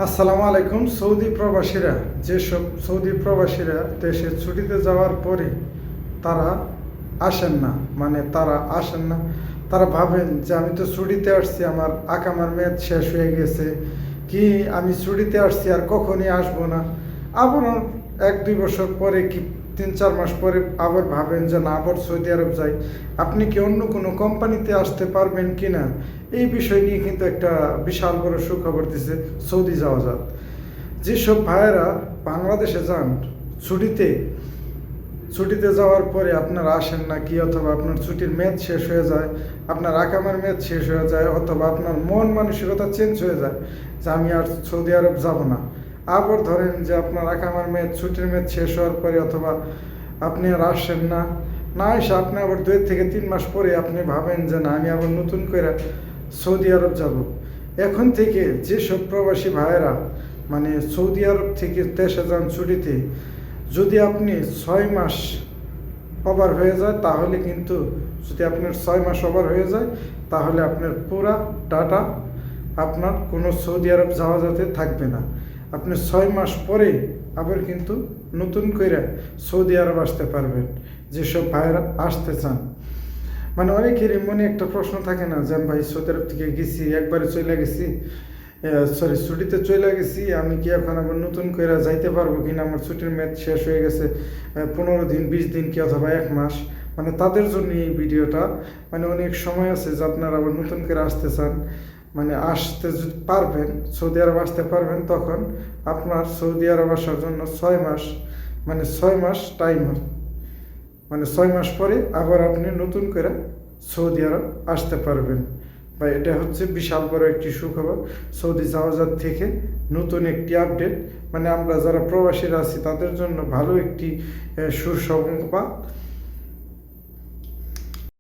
আসসালামু আলাইকুম। সৌদি প্রবাসীরা, যেসব সৌদি প্রবাসীরা দেশে ছুটিতে যাওয়ার পরে তারা আসেন না, তারা ভাবেন যে আমি তো ছুটিতে আসছি, আমার আকামার মেয়াদ শেষ হয়ে গেছে, কি আমি ছুটিতে আসছি আর কখনই আসবো না। আবার 1-2 বছর পরে কি 3-4 মাস পরে আবার ভাবেন যে না, আবার সৌদি আরব যাই। আপনি কি অন্য কোনো কোম্পানিতে আসতে পারবেন কি না, এই বিষয় নিয়ে কিন্তু একটা বিশাল বড় সুখবর দিছে সৌদি যাওয়া। যেসব ভাইয়েরা বাংলাদেশে যান ছুটিতে, ছুটিতে যাওয়ার পরে আপনারা আসেন না কি, অথবা আপনার ছুটির মেয়াদ শেষ হয়ে যায়, আপনার আকামার মেয়াদ শেষ হয়ে যায়, অথবা আপনার মন মানসিকতা চেঞ্জ হয়ে যায় যে আমি আর সৌদি আরব যাব না। আবার ধরেন যে আপনার আকামার মেয়াদ, ছুটির মেয়াদ শেষ হওয়ার পরে, অথবা আপনি আর আসেন না, না এসে আপনি আবার 2 থেকে 3 মাস পরে আপনি ভাবেন যে না, আমি আবার নতুন করে সৌদি আরব যাব। এখন থেকে যেসব প্রবাসী ভাইয়েরা সৌদি আরব থেকে দেশে যান ছুটিতে, যদি আপনি 6 মাস ওভার হয়ে যায়, তাহলে কিন্তু যদি আপনার 6 মাস ওভার হয়ে যায়, তাহলে আপনার পুরা ডাটা আপনার কোনো সৌদি আরব যাওয়া যাতে থাকবে না। আপনি 6 মাস পরে আবার কিন্তু নতুন করে সৌদি আরব আসতে পারবেন, যেসব ভাইয়েরা আসতে চান। অনেকেরই মনে একটা প্রশ্ন থাকে না যে ভাই সৌদি আরব থেকে গেছি, একবারে চলে গেছি, ছুটিতে চলে গেছি, আমি কি এখন আবার নতুন করে যাইতে পারবো কিনা, আমার ছুটির মেয়াদ শেষ হয়ে গেছে 15 দিন, 20 দিন কি অথবা 1 মাস। তাদের জন্য এই ভিডিওটা। অনেক সময় আছে যে আপনারা আবার নতুন করে আসতে চান, আসতে যদি পারবেন, সৌদি আরব আসতে পারবেন, তখন আপনার সৌদি আরব আসার জন্য 6 মাস, 6 মাস টাইম, 6 মাস পরে আবার আপনি নতুন করে সৌদি আরব আসতে পারবেন। বা এটা হচ্ছে বিশাল বড় একটি সুখবর সৌদি যাওয়া থেকে নতুন একটি আপডেট। আমরা যারা প্রবাসীরা আছি তাদের জন্য ভালো একটি সুসংবাদ।